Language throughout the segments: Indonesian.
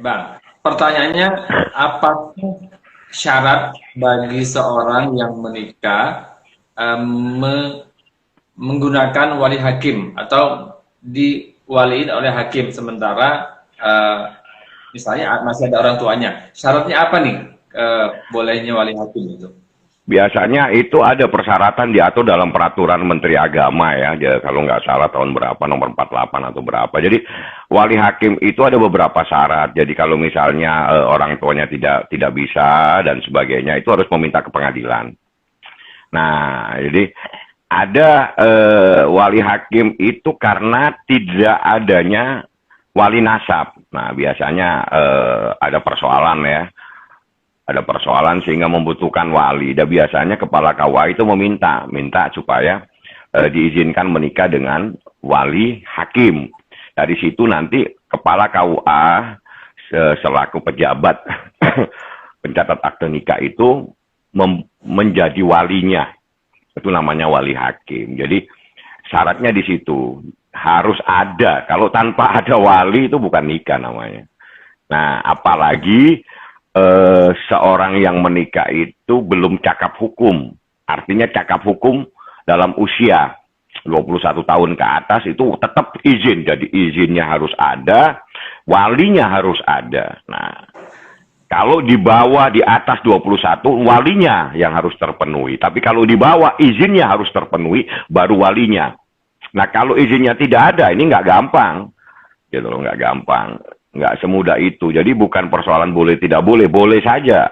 Bang. Pertanyaannya, apa syarat bagi seorang yang menikah em, me- menggunakan wali hakim atau diwaliin oleh hakim sementara misalnya masih ada orang tuanya. Syaratnya apa nih bolehnya wali hakim itu? Biasanya itu ada persyaratan diatur dalam peraturan Menteri Agama ya, kalau nggak salah tahun berapa, nomor 48 atau berapa. Jadi wali hakim itu ada beberapa syarat. Jadi kalau misalnya orang tuanya tidak bisa dan sebagainya, itu harus meminta ke pengadilan. Nah, jadi ada wali hakim itu karena tidak adanya wali nasab. Nah, biasanya ada persoalan ya, ada persoalan sehingga membutuhkan wali. Dan biasanya kepala KUA itu minta supaya diizinkan menikah dengan wali hakim. Dari situ nanti kepala KUA selaku pejabat pencatat akte nikah itu menjadi walinya. Itu namanya wali hakim. Jadi syaratnya di situ harus ada. Kalau tanpa ada wali itu bukan nikah namanya. Nah, apalagi seorang yang menikah itu belum cakap hukum. Artinya cakap hukum dalam usia 21 tahun ke atas itu tetap izin. Jadi izinnya harus ada, walinya harus ada. Nah, kalau di bawah di atas 21 walinya yang harus terpenuhi. Tapi kalau di bawah izinnya harus terpenuhi baru walinya. Nah, kalau izinnya tidak ada ini nggak gampang. Gitu loh, nggak gampang. Nggak semudah itu. Jadi bukan persoalan boleh tidak boleh, boleh saja.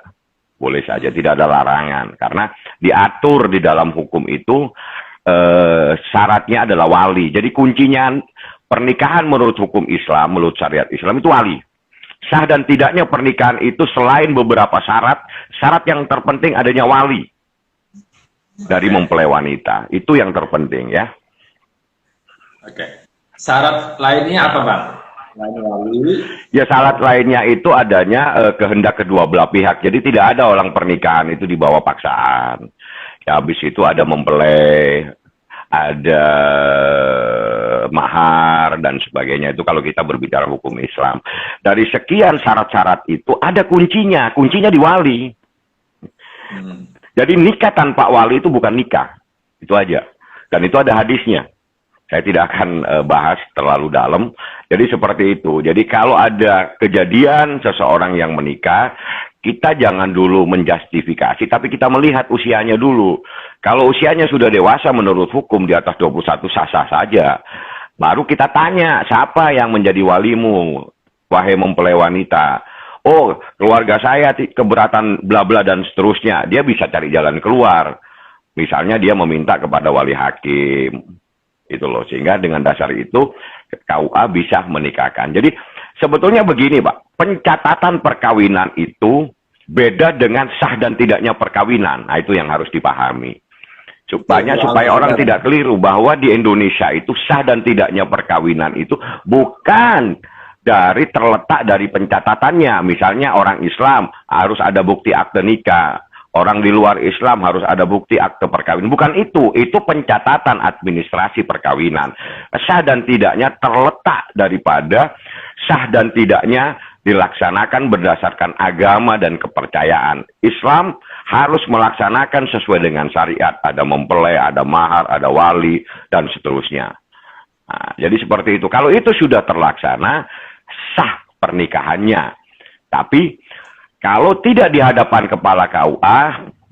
Boleh saja, tidak ada larangan. Karena diatur di dalam hukum itu syaratnya adalah wali. Jadi kuncinya pernikahan menurut hukum Islam, menurut syariat Islam itu wali. Sah dan tidaknya pernikahan itu selain beberapa syarat, syarat yang terpenting adanya wali dari Oke, mempelai wanita. Itu yang terpenting ya. oke. Syarat lainnya apa, Bang? Selain wali, Ya syarat lainnya itu adanya kehendak kedua belah pihak. Jadi tidak ada orang pernikahan itu dibawa paksaan. Ya habis itu ada mempelai, ada mahar dan sebagainya. Itu kalau kita berbicara hukum Islam. Dari sekian syarat-syarat itu ada kuncinya. Kuncinya di wali. hmm, Jadi nikah tanpa wali itu bukan nikah. Itu aja. Dan itu ada hadisnya. Saya tidak akan bahas terlalu dalam. Jadi seperti itu. Jadi kalau ada kejadian seseorang yang menikah, kita jangan dulu menjustifikasi, tapi kita melihat usianya dulu. Kalau usianya sudah dewasa menurut hukum di atas 21 sah-sah saja. Baru kita tanya, siapa yang menjadi walimu, wahai mempelai wanita? Oh, keluarga saya keberatan bla bla dan seterusnya. Dia bisa cari jalan keluar. Misalnya dia meminta kepada wali hakim itu loh, sehingga dengan dasar itu KUA bisa menikahkan. Jadi sebetulnya begini Pak, pencatatan perkawinan itu beda dengan sah dan tidaknya perkawinan. Nah itu yang harus dipahami. soal Supaya orang berbeda, Bang. tidak keliru bahwa di Indonesia itu sah dan tidaknya perkawinan itu bukan dari terletak dari pencatatannya. Misalnya orang Islam harus ada bukti akte nikah. Orang di luar Islam harus ada bukti akte perkawinan. Bukan itu pencatatan administrasi perkawinan. Sah dan tidaknya terletak daripada sah dan tidaknya dilaksanakan berdasarkan agama dan kepercayaan. Islam harus melaksanakan sesuai dengan syariat. Ada mempelai, ada mahar, ada wali, dan seterusnya. Nah, jadi seperti itu. Kalau itu sudah terlaksana, sah pernikahannya. Tapi kalau tidak di hadapan kepala KUA,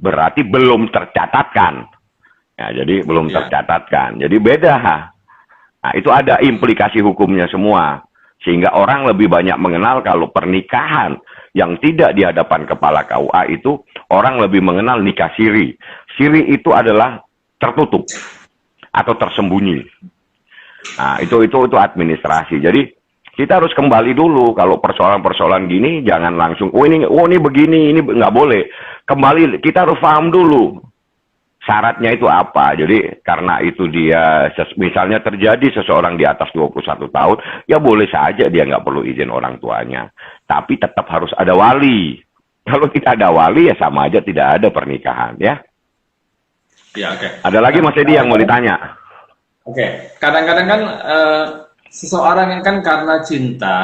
berarti belum tercatatkan. Ya, jadi belum Ya. tercatatkan. Jadi beda. Nah, itu ada implikasi hukumnya semua. Sehingga orang lebih banyak mengenal kalau pernikahan yang tidak di hadapan kepala KUA itu orang lebih mengenal nikah siri. Siri itu adalah tertutup atau tersembunyi. Nah, itu administrasi. Jadi kita harus kembali dulu kalau persoalan-persoalan gini jangan langsung ini begini ini nggak boleh. Kembali kita harus paham dulu syaratnya itu apa. Jadi karena itu dia misalnya terjadi seseorang di atas 21 tahun, ya boleh saja dia nggak perlu izin orang tuanya. Tapi tetap harus ada wali. Kalau tidak ada wali ya sama aja tidak ada pernikahan ya. Ya, oke. Ada lagi Nah, Mas Edi yang mau ditanya? oke, kadang-kadang kan seseorang yang kan karena cinta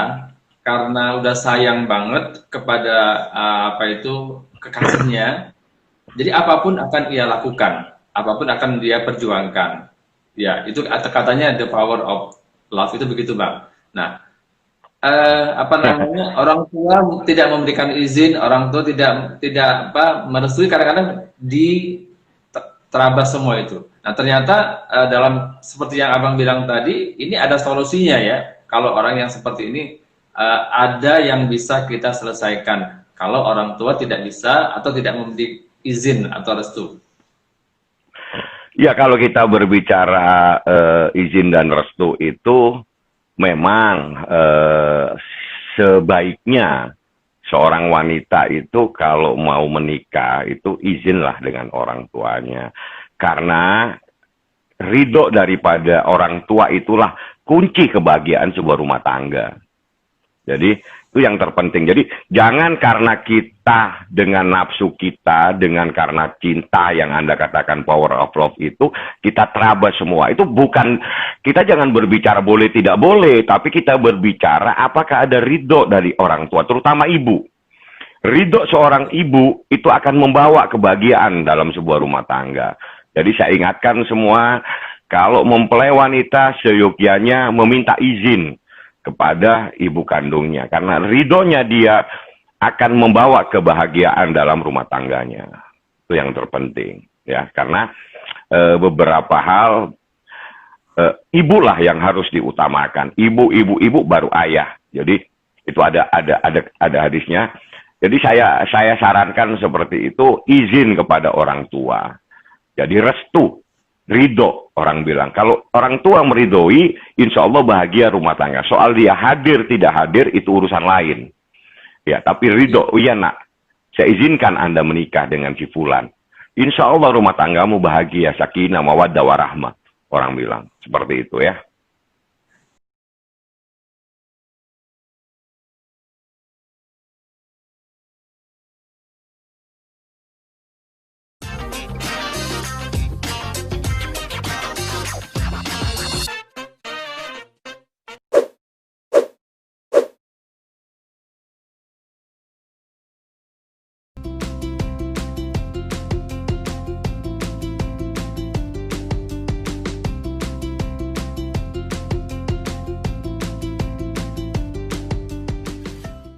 karena udah sayang banget kepada apa itu kekasihnya, jadi apapun akan ia lakukan, apapun akan dia perjuangkan. Ya, itu katanya the power of love itu begitu, Bang. Nah, apa namanya, orang tua tidak memberikan izin, orang tua tidak apa merestui, kadang-kadang terabas semua itu. Nah, ternyata dalam seperti yang Abang bilang tadi, ini ada solusinya ya. Kalau orang yang seperti ini ada yang bisa kita selesaikan. Kalau orang tua tidak bisa atau tidak memberi izin atau restu. Ya, kalau kita berbicara izin dan restu itu memang sebaiknya seorang wanita itu kalau mau menikah itu izinlah dengan orang tuanya. Karena ridho daripada orang tua itulah kunci kebahagiaan sebuah rumah tangga. Jadi itu yang terpenting. Jadi jangan karena kita dengan nafsu kita, dengan karena cinta yang Anda katakan power of love itu, kita terabas semua. Itu bukan, kita jangan berbicara boleh tidak boleh, tapi kita berbicara apakah ada ridho dari orang tua, terutama ibu. Ridho seorang ibu itu akan membawa kebahagiaan dalam sebuah rumah tangga. Jadi saya ingatkan semua, kalau mempelai wanita seyogyanya meminta izin kepada ibu kandungnya, karena ridhonya dia akan membawa kebahagiaan dalam rumah tangganya. Itu yang terpenting, ya. Karena beberapa hal ibulah yang harus diutamakan. Ibu baru ayah. Jadi itu ada hadisnya. Jadi saya sarankan seperti itu, izin kepada orang tua. Jadi restu. Ridho, orang bilang. Kalau orang tua meridhoi, insya Allah bahagia rumah tangga. Soal dia hadir, tidak hadir, itu urusan lain. Ya, tapi ridho, iya nak, saya izinkan Anda menikah dengan si Fulan. Insya Allah rumah tanggamu bahagia, sakinah, mawaddah, warahmah. Orang bilang, seperti itu ya.